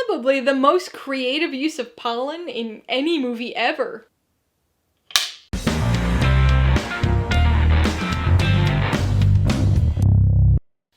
probably the most creative use of pollen in any movie ever.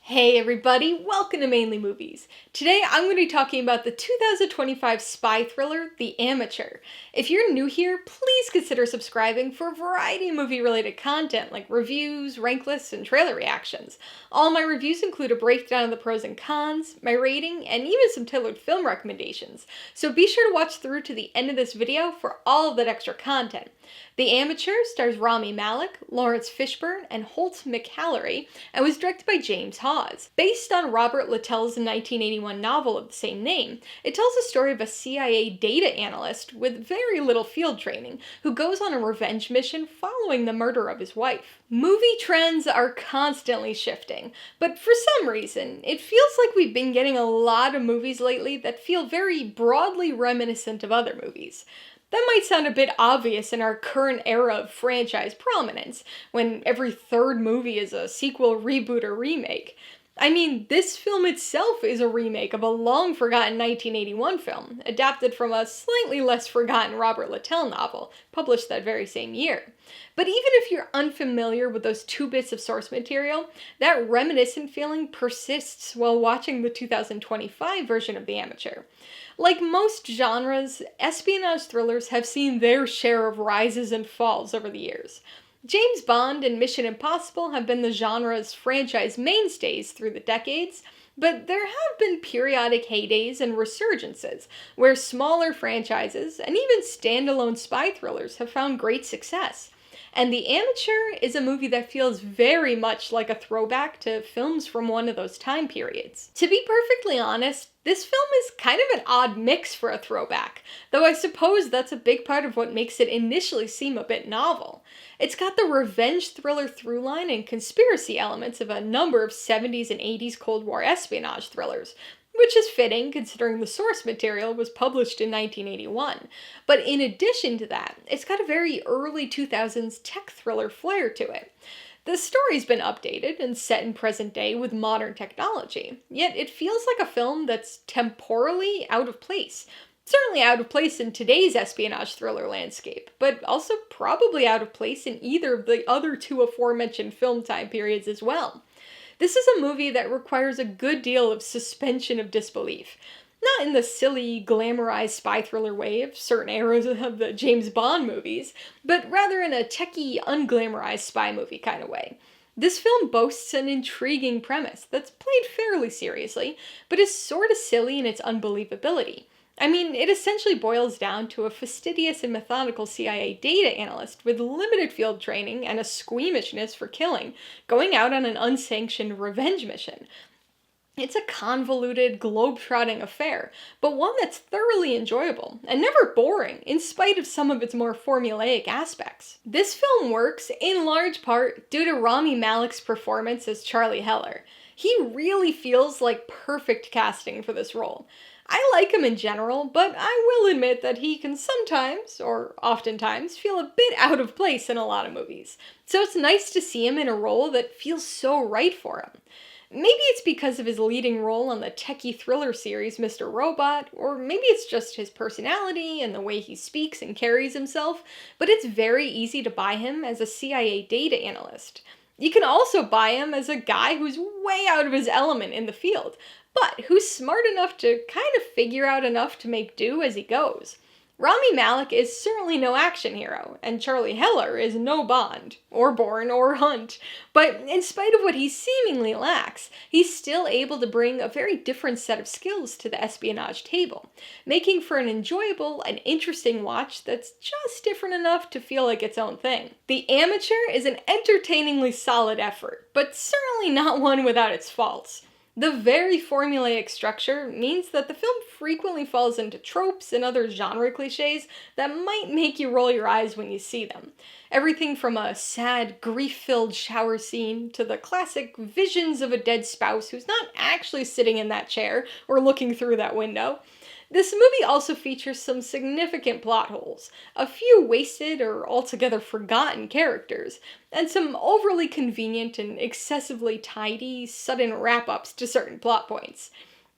Hey everybody, welcome to Mainly Movies. Today I'm going to be talking about the 2025 spy thriller, The Amateur. If you're new here, please consider subscribing for a variety of movie-related content like reviews, rank lists, and trailer reactions. All my reviews include a breakdown of the pros and cons, my rating, and even some tailored film recommendations, so be sure to watch through to the end of this video for all of that extra content. The Amateur stars Rami, Malek, Laurence Fishburne, and Holt McCallany, and was directed by James Hawes. Based on Robert Littell's 1981 novel of the same name, it tells the story of a CIA data analyst with very little field training who goes on a revenge mission following the murder of his wife. Movie trends are constantly shifting, but for some reason, it feels like we've been getting a lot of movies lately that feel very broadly reminiscent of other movies. That might sound a bit obvious in our current era of franchise prominence, when every third movie is a sequel, reboot, or remake. I mean, this film itself is a remake of a long-forgotten 1981 film, adapted from a slightly less forgotten Robert Littell novel, published that very same year. But even if you're unfamiliar with those two bits of source material, that reminiscent feeling persists while watching the 2025 version of The Amateur. Like most genres, espionage thrillers have seen their share of rises and falls over the years. James Bond and Mission Impossible have been the genre's franchise mainstays through the decades, but there have been periodic heydays and resurgences, where smaller franchises and even standalone spy thrillers have found great success. And The Amateur is a movie that feels very much like a throwback to films from one of those time periods. To be perfectly honest, this film is kind of an odd mix for a throwback, though I suppose that's a big part of what makes it initially seem a bit novel. It's got the revenge thriller throughline and conspiracy elements of a number of 70s and 80s Cold War espionage thrillers, which is fitting considering the source material was published in 1981. But in addition to that, it's got a very early 2000s tech thriller flair to it. The story's been updated and set in present day with modern technology, yet it feels like a film that's temporally out of place. Certainly out of place in today's espionage thriller landscape, but also probably out of place in either of the other two aforementioned film time periods as well. This is a movie that requires a good deal of suspension of disbelief. Not in the silly, glamorized spy thriller way of certain eras of the James Bond movies, but rather in a techie, unglamorized spy movie kind of way. This film boasts an intriguing premise that's played fairly seriously, but is sort of silly in its unbelievability. I mean, it essentially boils down to a fastidious and methodical CIA data analyst with limited field training and a squeamishness for killing, going out on an unsanctioned revenge mission. It's a convoluted, globe-trotting affair, but one that's thoroughly enjoyable, and never boring, in spite of some of its more formulaic aspects. This film works, in large part, due to Rami Malek's performance as Charlie Heller. He really feels like perfect casting for this role. I like him in general, but I will admit that he can sometimes, or oftentimes, feel a bit out of place in a lot of movies. So it's nice to see him in a role that feels so right for him. Maybe it's because of his leading role on the techie thriller series Mr. Robot, or maybe it's just his personality and the way he speaks and carries himself, but it's very easy to buy him as a CIA data analyst. You can also buy him as a guy who's way out of his element in the field, but who's smart enough to kind of figure out enough to make do as he goes. Rami Malek is certainly no action hero, and Charlie Heller is no Bond, or Bourne, or Hunt, but in spite of what he seemingly lacks, he's still able to bring a very different set of skills to the espionage table, making for an enjoyable and interesting watch that's just different enough to feel like its own thing. The Amateur is an entertainingly solid effort, but certainly not one without its faults. The very formulaic structure means that the film frequently falls into tropes and other genre cliches that might make you roll your eyes when you see them. Everything from a sad, grief-filled shower scene to the classic visions of a dead spouse who's not actually sitting in that chair or looking through that window. This movie also features some significant plot holes, a few wasted or altogether forgotten characters, and some overly convenient and excessively tidy, sudden wrap-ups to certain plot points.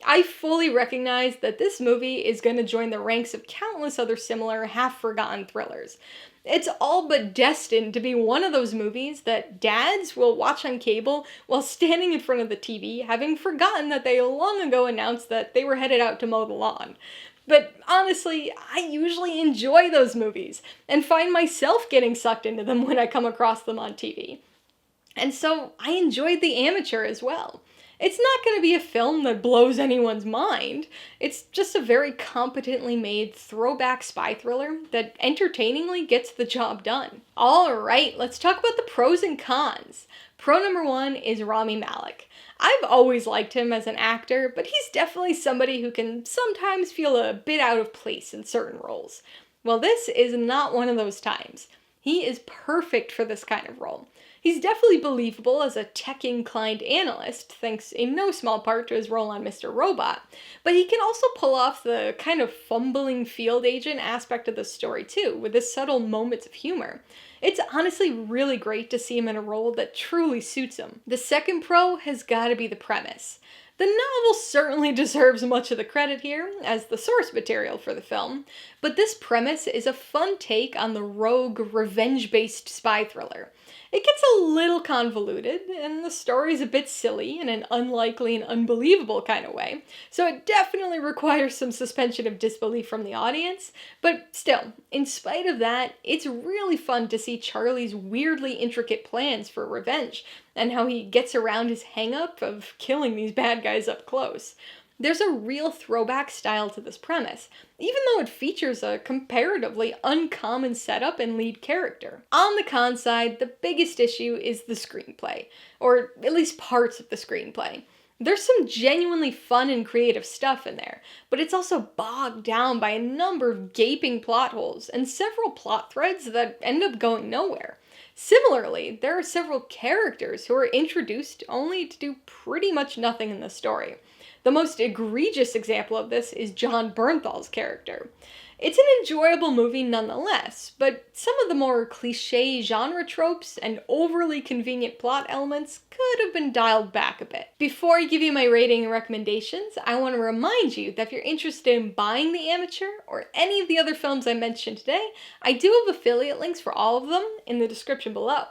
I fully recognize that this movie is going to join the ranks of countless other similar, half-forgotten thrillers. It's all but destined to be one of those movies that dads will watch on cable while standing in front of the TV, having forgotten that they long ago announced that they were headed out to mow the lawn. But honestly, I usually enjoy those movies, and find myself getting sucked into them when I come across them on TV. And so I enjoyed The Amateur as well. It's not going to be a film that blows anyone's mind. It's just a very competently made throwback spy thriller that entertainingly gets the job done. Alright, let's talk about the pros and cons. Pro number 1 is Rami Malek. I've always liked him as an actor, but he's definitely somebody who can sometimes feel a bit out of place in certain roles. Well, this is not one of those times. He is perfect for this kind of role. He's definitely believable as a tech-inclined analyst, thanks in no small part to his role on Mr. Robot, but he can also pull off the kind of fumbling field agent aspect of the story too, with his subtle moments of humor. It's honestly really great to see him in a role that truly suits him. The second pro has got to be the premise. The novel certainly deserves much of the credit here, as the source material for the film, but this premise is a fun take on the rogue, revenge-based spy thriller. It gets a little convoluted, and the story's a bit silly in an unlikely and unbelievable kind of way, so it definitely requires some suspension of disbelief from the audience, but still, in spite of that, it's really fun to see Charlie's weirdly intricate plans for revenge, and how he gets around his hang-up of killing these bad guys up close. There's a real throwback style to this premise, even though it features a comparatively uncommon setup and lead character. On the con side, the biggest issue is the screenplay, or at least parts of the screenplay. There's some genuinely fun and creative stuff in there, but it's also bogged down by a number of gaping plot holes and several plot threads that end up going nowhere. Similarly, there are several characters who are introduced only to do pretty much nothing in the story. The most egregious example of this is John Bernthal's character. It's an enjoyable movie nonetheless, but some of the more cliché genre tropes and overly convenient plot elements could have been dialed back a bit. Before I give you my rating and recommendations, I want to remind you that if you're interested in buying The Amateur or any of the other films I mentioned today, I do have affiliate links for all of them in the description below.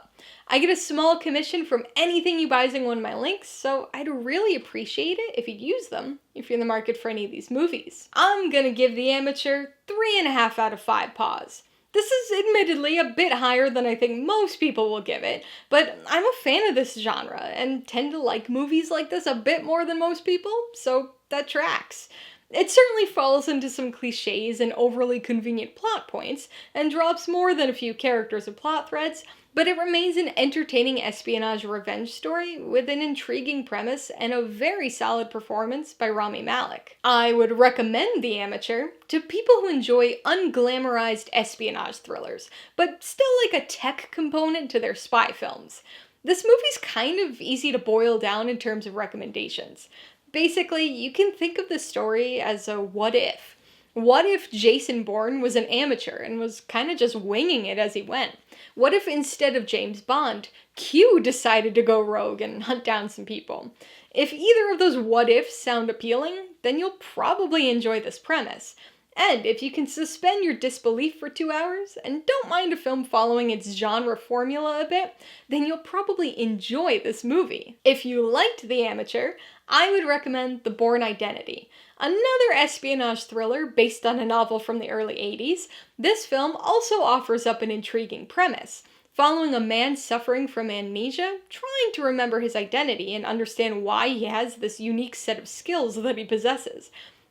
I get a small commission from anything you buy using one of my links, so I'd really appreciate it if you'd use them if you're in the market for any of these movies. I'm gonna give The Amateur 3.5 out of 5 paws. This is admittedly a bit higher than I think most people will give it, but I'm a fan of this genre and tend to like movies like this a bit more than most people, so that tracks. It certainly falls into some cliches and overly convenient plot points, and drops more than a few characters and plot threads, but it remains an entertaining espionage revenge story with an intriguing premise and a very solid performance by Rami Malek. I would recommend The Amateur to people who enjoy unglamorized espionage thrillers, but still like a tech component to their spy films. This movie's kind of easy to boil down in terms of recommendations. Basically, you can think of the story as a what if. What if Jason Bourne was an amateur and was kind of just winging it as he went? What if instead of James Bond, Q decided to go rogue and hunt down some people? If either of those what ifs sound appealing, then you'll probably enjoy this premise. And if you can suspend your disbelief for 2 hours and don't mind a film following its genre formula a bit, then you'll probably enjoy this movie. If you liked The Amateur, I would recommend The Bourne Identity. Another espionage thriller based on a novel from the early 80s, this film also offers up an intriguing premise. Following a man suffering from amnesia, trying to remember his identity and understand why he has this unique set of skills that he possesses.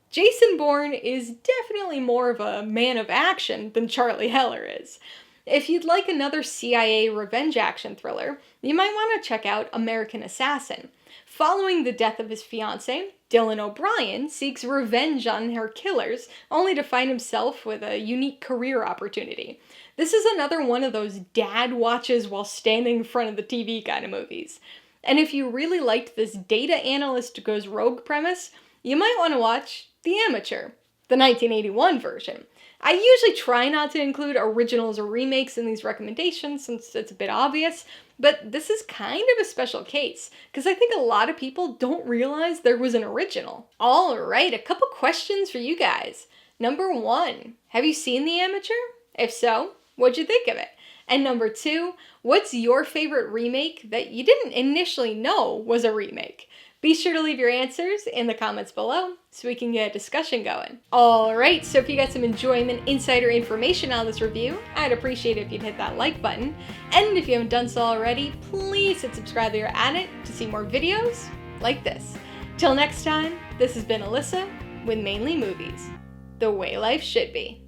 Jason Bourne is definitely more of a man of action than Charlie Heller is. If you'd like another CIA revenge action thriller, you might want to check out American Assassin. Following the death of his fiancée, Dylan O'Brien seeks revenge on her killers, only to find himself with a unique career opportunity. This is another one of those dad watches while standing in front of the TV kind of movies. And if you really liked this data analyst goes rogue premise, you might want to watch The Amateur, the 1981 version. I usually try not to include originals or remakes in these recommendations since it's a bit obvious, But this is kind of a special case, because I think a lot of people don't realize there was an original. Alright, a couple questions for you guys. Number 1, have you seen The Amateur? If so, what'd you think of it? And number 2, what's your favorite remake that you didn't initially know was a remake? Be sure to leave your answers in the comments below so we can get a discussion going. Alright, so if you got some enjoyment, insider information on this review, I'd appreciate it if you'd hit that like button. And if you haven't done so already, please hit subscribe while you're at it to see more videos like this. Till next time, this has been Alyssa with Mainly Movies, the way life should be.